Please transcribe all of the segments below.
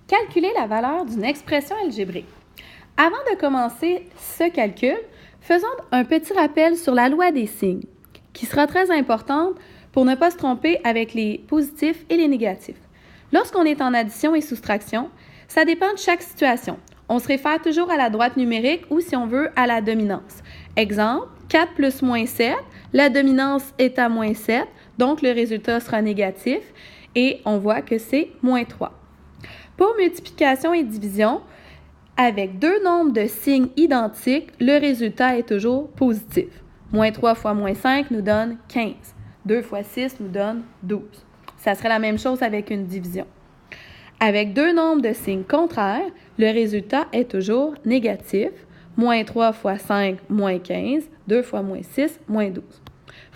Calculer la valeur d'une expression algébrique. Avant de commencer ce calcul, faisons un petit rappel sur la loi des signes, qui sera très importante pour ne pas se tromper avec les positifs et les négatifs. Lorsqu'on est en addition et soustraction, ça dépend de chaque situation. On se réfère toujours à la droite numérique ou, si on veut, à la dominance. Exemple, 4 plus moins 7, la dominance est à moins 7, donc le résultat sera négatif et on voit que c'est moins 3. Pour multiplication et division, avec deux nombres de signes identiques, le résultat est toujours positif. Moins 3 fois moins 5 nous donne 15. 2 fois 6 nous donne 12. Ça serait la même chose avec une division. Avec deux nombres de signes contraires, le résultat est toujours négatif. Moins 3 fois 5, moins 15. 2 fois moins 6, moins 12.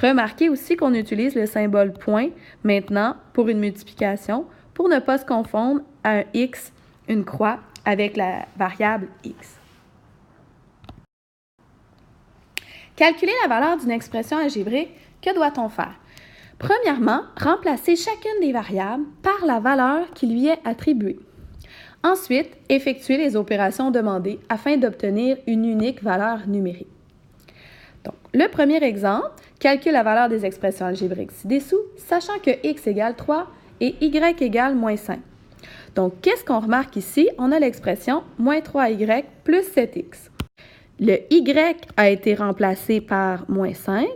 Remarquez aussi qu'on utilise le symbole point maintenant pour une multiplication pour ne pas se confondre à un x, une croix, avec la variable x. Calculer la valeur d'une expression algébrique, que doit-on faire? Premièrement, remplacer chacune des variables par la valeur qui lui est attribuée. Ensuite, effectuer les opérations demandées afin d'obtenir une unique valeur numérique. Donc, le premier exemple, calcule la valeur des expressions algébriques ci-dessous, sachant que x égale 3 et y égale moins 5. Donc, qu'est-ce qu'on remarque ici? On a l'expression moins 3y plus 7x. Le y a été remplacé par moins 5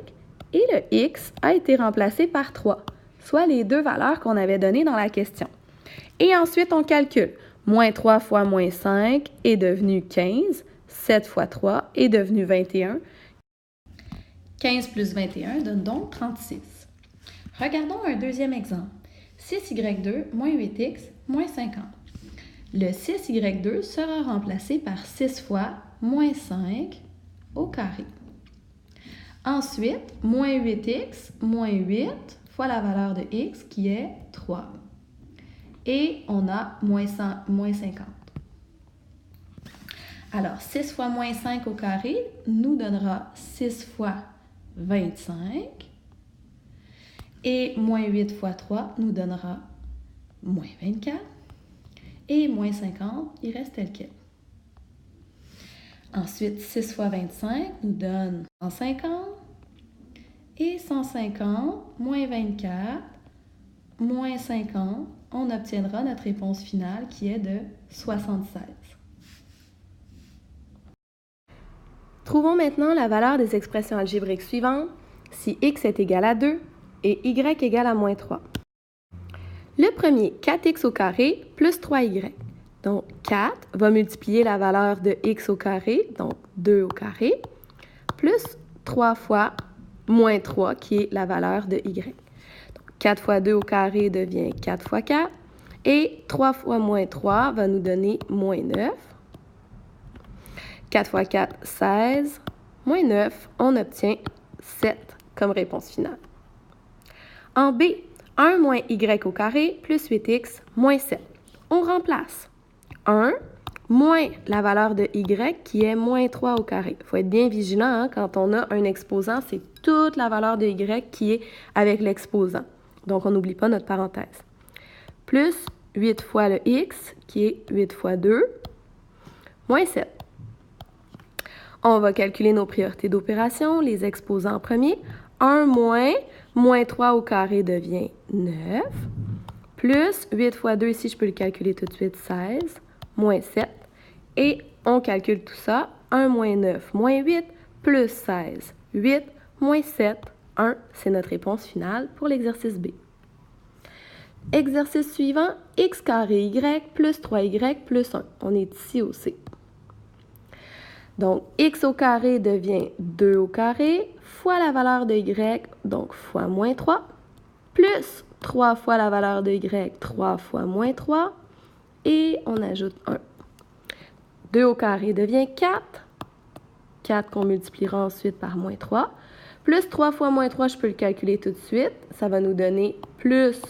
et le x a été remplacé par 3, soit les deux valeurs qu'on avait données dans la question. Et ensuite, on calcule. Moins 3 fois moins 5 est devenu 15, 7 fois 3 est devenu 21. 15 plus 21 donne donc 36. Regardons un deuxième exemple. 6y2 moins 8x moins 50. Le 6y2 sera remplacé par 6 fois moins 5 au carré. Ensuite, moins 8x moins 8 fois la valeur de x qui est 3. Et on a moins 50. Alors, 6 fois moins 5 au carré nous donnera 6 fois 25. Et moins 8 fois 3 nous donnera moins 24. Et moins 50, il reste tel quel. Ensuite, 6 fois 25 nous donne 150. Et 150 moins 24 moins 50, on obtiendra notre réponse finale qui est de 76. Trouvons maintenant la valeur des expressions algébriques suivantes si x est égal à 2 et y égale à moins 3. Le premier, 4x au carré plus 3y. Donc, 4 va multiplier la valeur de x au carré, donc 2 au carré, plus 3 fois moins 3, qui est la valeur de y. Donc, 4 fois 2 au carré devient 4 fois 4, et 3 fois moins 3 va nous donner moins 9. 4 fois 4, 16, moins 9, on obtient 7 comme réponse finale. En B, 1 moins y au carré plus 8x moins 7. On remplace 1 moins la valeur de y qui est moins 3 au carré. Il faut être bien vigilant quand on a un exposant, c'est toute la valeur de y qui est avec l'exposant. Donc, on n'oublie pas notre parenthèse. Plus 8 fois le x qui est 8 fois 2 moins 7. On va calculer nos priorités d'opération, les exposants en premier. 1 moins 3 au carré devient 9, plus 8 fois 2, ici je peux le calculer tout de suite, 16, moins 7. Et on calcule tout ça, 1 moins 9 moins 8, plus 16, 8, moins 7, 1, c'est notre réponse finale pour l'exercice B. Exercice suivant, x carré y plus 3y plus 1. On est ici au C. Donc, x au carré devient 2 au carré fois la valeur de y, donc fois moins 3, plus 3 fois la valeur de y, 3 fois moins 3, et on ajoute 1. 2 au carré devient 4, 4 qu'on multipliera ensuite par moins 3, plus 3 fois moins 3, je peux le calculer tout de suite, ça va nous donner plus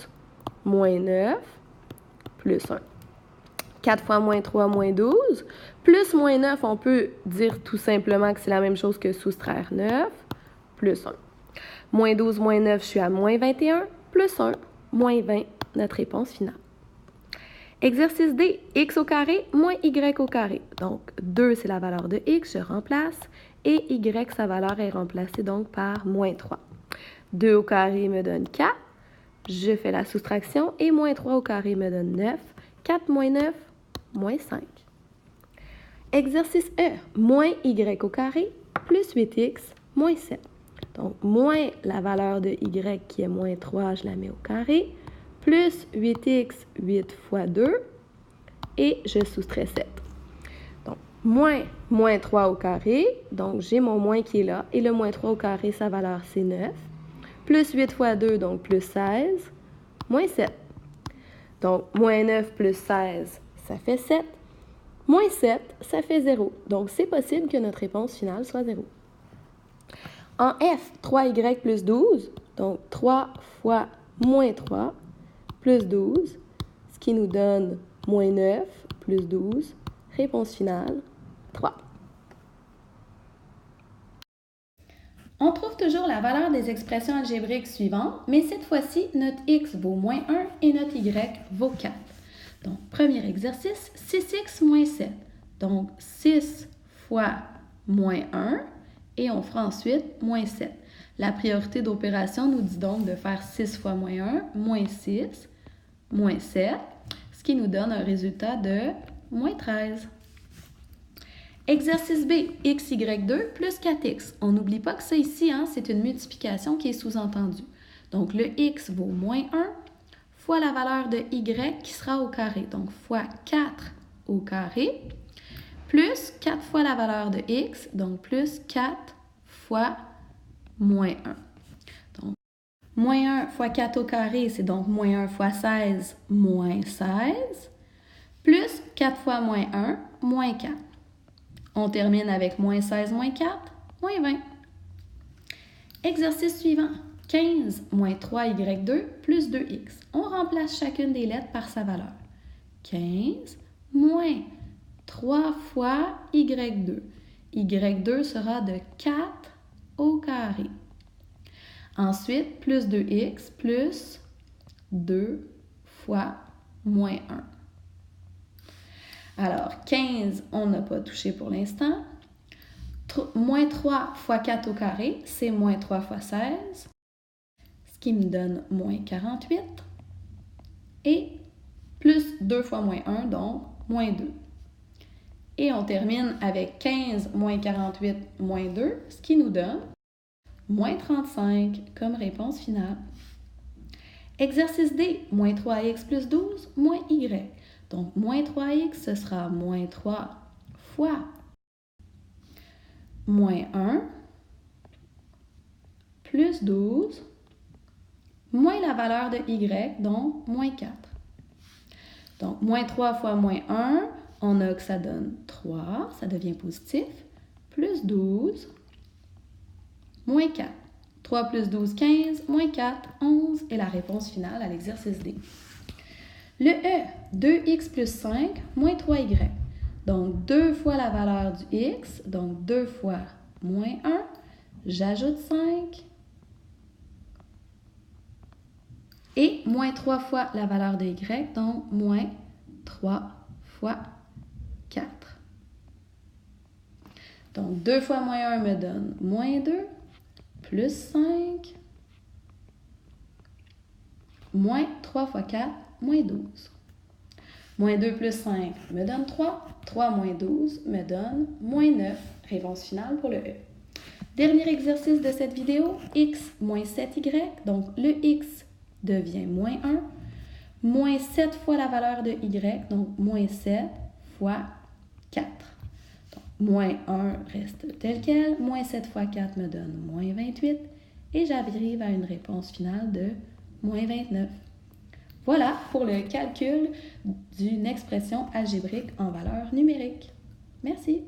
moins 9, plus 1. 4 fois moins 3, moins 12. Plus moins 9, on peut dire tout simplement que c'est la même chose que soustraire 9, plus 1. Moins 12, moins 9, je suis à moins 21, plus 1, moins 20, notre réponse finale. Exercice D, x au carré moins y au carré. Donc, 2, c'est la valeur de x, je remplace. Et y, sa valeur est remplacée donc par moins 3. 2 au carré me donne 4. Je fais la soustraction et moins 3 au carré me donne 9. 4 moins 9, moins 5. Exercice E, moins y au carré plus 8x moins 7. Donc, moins la valeur de y qui est moins 3, je la mets au carré, plus 8x, 8 fois 2, et je soustrais 7. Donc, moins 3 au carré, donc j'ai mon moins qui est là, et le moins 3 au carré, sa valeur c'est 9, plus 8 fois 2, donc plus 16, moins 7. Donc, moins 9 plus 16, ça fait 7. Moins 7, ça fait 0. Donc, c'est possible que notre réponse finale soit 0. En F, 3y plus 12, donc 3 fois moins 3 plus 12, ce qui nous donne moins 9 plus 12. Réponse finale, 3. On trouve toujours la valeur des expressions algébriques suivantes, mais cette fois-ci, notre x vaut moins 1 et notre y vaut 4. Donc, premier exercice, 6x moins 7. Donc, 6 fois moins 1 et on fera ensuite moins 7. La priorité d'opération nous dit donc de faire 6 fois moins 1, moins 6, moins 7, ce qui nous donne un résultat de moins 13. Exercice B, x, y, 2 plus 4x. On n'oublie pas que ça ici, c'est une multiplication qui est sous-entendue. Donc, le x vaut moins 1 fois la valeur de y qui sera au carré. Donc, fois 4 au carré, plus 4 fois la valeur de x, donc plus 4 fois moins 1. Donc, moins 1 fois 4 au carré, c'est donc moins 1 fois 16, moins 16, plus 4 fois moins 1, moins 4. On termine avec moins 16, moins 4, moins 20. Exercice suivant. 15 moins 3y2 plus 2x. On remplace chacune des lettres par sa valeur. 15 moins 3 fois y2. y2 sera de 4 au carré. Ensuite, plus 2x plus 2 fois moins 1. Alors, 15, on n'a pas touché pour l'instant. Moins 3 fois 4 au carré, c'est moins 3 fois 16, ce qui me donne moins 48. Et plus 2 fois moins 1, donc moins 2. Et on termine avec 15 moins 48 moins 2, ce qui nous donne moins 35 comme réponse finale. Exercice D, moins 3x plus 12 moins y. Donc, moins 3x, ce sera moins 3 fois moins 1 plus 12 moins la valeur de y, donc moins 4. Donc, moins 3 fois moins 1, on a que ça donne 3, ça devient positif, plus 12, moins 4. 3 plus 12, 15, moins 4, 11 est la réponse finale à l'exercice D. Le E, 2x plus 5 moins 3y. Donc, 2 fois la valeur du x, donc 2 fois moins 1, j'ajoute 5. Et moins 3 fois la valeur de y, donc moins 3 fois 4. Donc, 2 fois moins 1 me donne moins 2, plus 5, moins 3 fois 4, moins 12. Moins 2 plus 5 me donne 3. 3 moins 12 me donne moins 9. Réponse finale pour le E. Dernier exercice de cette vidéo, x moins 7y. Donc, le x devient moins 1. Moins 7 fois la valeur de y. Donc, moins 7 fois 4. Donc, moins 1 reste tel quel. Moins 7 fois 4 me donne moins 28. Et j'arrive à une réponse finale de moins 29. Voilà pour le calcul d'une expression algébrique en valeur numérique. Merci.